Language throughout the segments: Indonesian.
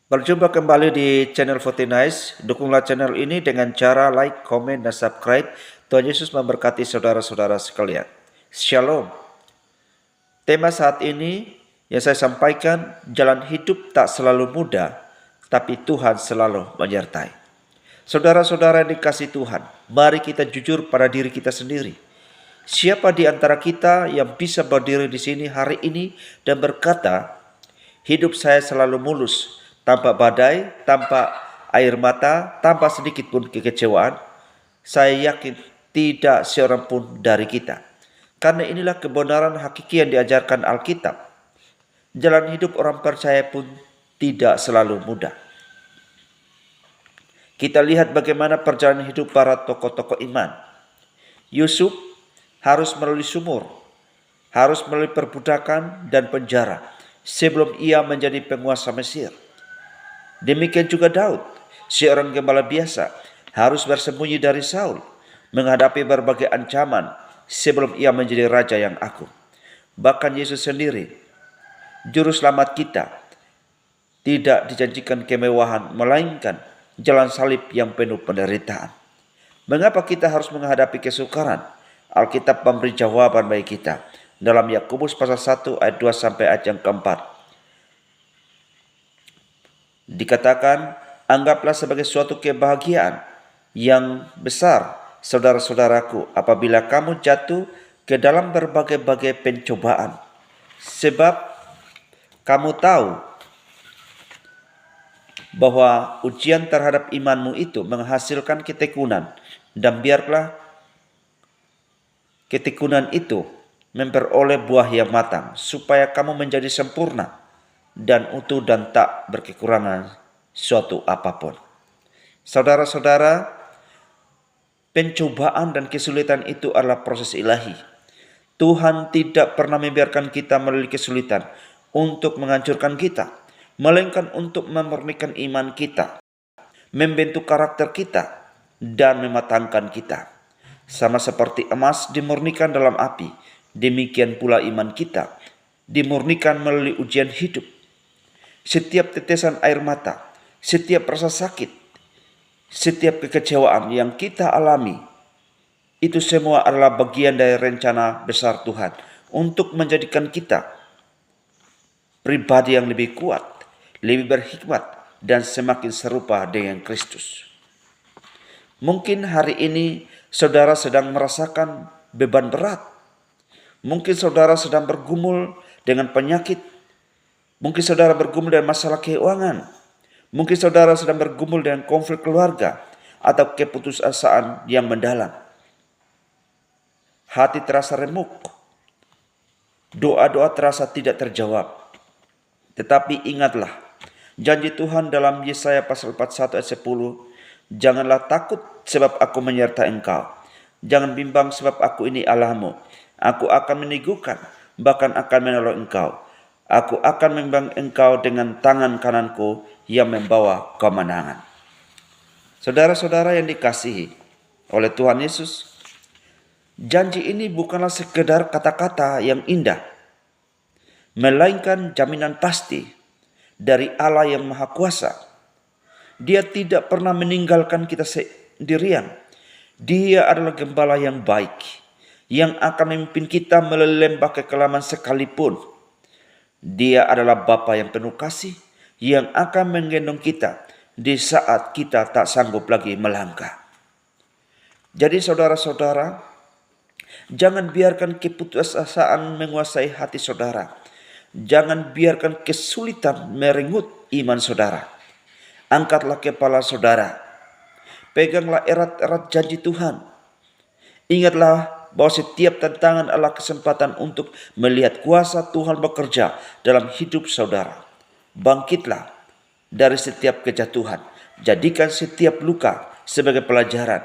Berjumpa kembali di channel Fortinice. Dukunglah channel ini dengan cara like, komen, dan subscribe. Tuhan Yesus memberkati saudara-saudara sekalian. Shalom. Tema saat ini yang saya sampaikan, jalan hidup tak selalu mudah, tapi Tuhan selalu menyertai. Saudara-saudara yang dikasihi Tuhan, mari kita jujur pada diri kita sendiri. Siapa di antara kita yang bisa berdiri di sini hari ini dan berkata, hidup saya selalu mulus, tanpa badai, tanpa air mata, tanpa sedikit pun kekecewaan? Saya yakin tidak seorang pun dari kita. Karena inilah kebenaran hakiki yang diajarkan Alkitab. Jalan hidup orang percaya pun tidak selalu mudah. Kita lihat bagaimana perjalanan hidup para tokoh-tokoh iman. Yusuf harus melalui sumur, harus melalui perbudakan dan penjara sebelum ia menjadi penguasa Mesir. Demikian juga Daud, seorang gembala biasa, harus bersembunyi dari Saul, menghadapi berbagai ancaman sebelum ia menjadi raja yang agung. Bahkan Yesus sendiri, juru selamat kita, tidak dijanjikan kemewahan, melainkan jalan salib yang penuh penderitaan. Mengapa kita harus menghadapi kesukaran? Alkitab memberi jawaban bagi kita dalam Yakobus pasal 1 ayat 2 sampai ayat yang keempat. Dikatakan, anggaplah sebagai suatu kebahagiaan yang besar, saudara-saudaraku, apabila kamu jatuh ke dalam berbagai-bagai pencobaan. Sebab kamu tahu bahwa ujian terhadap imanmu itu menghasilkan ketekunan, dan biarlah ketekunan itu memperoleh buah yang matang, supaya kamu menjadi sempurna dan utuh dan tak berkekurangan suatu apapun. Saudara-saudara, pencobaan dan kesulitan itu adalah proses ilahi. Tuhan tidak pernah membiarkan kita melalui kesulitan untuk menghancurkan kita, melainkan untuk memurnikan iman kita, membentuk karakter kita, dan mematangkan kita. Sama seperti emas dimurnikan dalam api, demikian pula iman kita dimurnikan melalui ujian hidup. Setiap tetesan air mata, setiap rasa sakit, setiap kekecewaan yang kita alami, itu semua adalah bagian dari rencana besar Tuhan untuk menjadikan kita pribadi yang lebih kuat, lebih berhikmat, dan semakin serupa dengan Kristus. Mungkin hari ini saudara sedang merasakan beban berat. Mungkin saudara sedang bergumul dengan penyakit. Mungkin saudara bergumul dengan masalah keuangan. Mungkin saudara sedang bergumul dengan konflik keluarga atau keputusasaan yang mendalam. Hati terasa remuk. Doa-doa terasa tidak terjawab. Tetapi ingatlah, janji Tuhan dalam Yesaya pasal 41 ayat 10, janganlah takut sebab aku menyertai engkau. Jangan bimbang sebab aku ini Allahmu. Aku akan meneguhkan, bahkan akan menolong engkau. Aku akan membimbing engkau dengan tangan kananku yang membawa kemenangan. Saudara-saudara yang dikasihi oleh Tuhan Yesus, janji ini bukanlah sekedar kata-kata yang indah, melainkan jaminan pasti dari Allah yang Maha Kuasa. Dia tidak pernah meninggalkan kita sendirian. Dia adalah gembala yang baik, yang akan memimpin kita melalui lembah kekelaman sekalipun. Dia adalah Bapa yang penuh kasih, yang akan menggendong kita di saat kita tak sanggup lagi melangkah. Jadi saudara-saudara, jangan biarkan keputusasaan menguasai hati saudara. Jangan biarkan kesulitan merenggut iman saudara. Angkatlah kepala saudara. Peganglah erat-erat janji Tuhan. Ingatlah bahwa setiap tantangan adalah kesempatan untuk melihat kuasa Tuhan bekerja dalam hidup saudara. Bangkitlah dari setiap kejatuhan. Jadikan setiap luka sebagai pelajaran.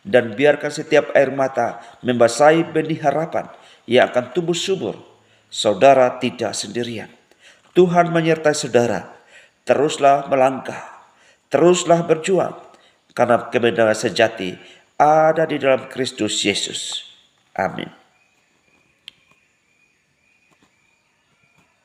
Dan biarkan setiap air mata membasahi benih harapan yang akan tumbuh subur. Saudara tidak sendirian. Tuhan menyertai saudara. Teruslah melangkah. Teruslah berjuang. Karena kebenaran sejati ada di dalam Kristus Yesus. Amin.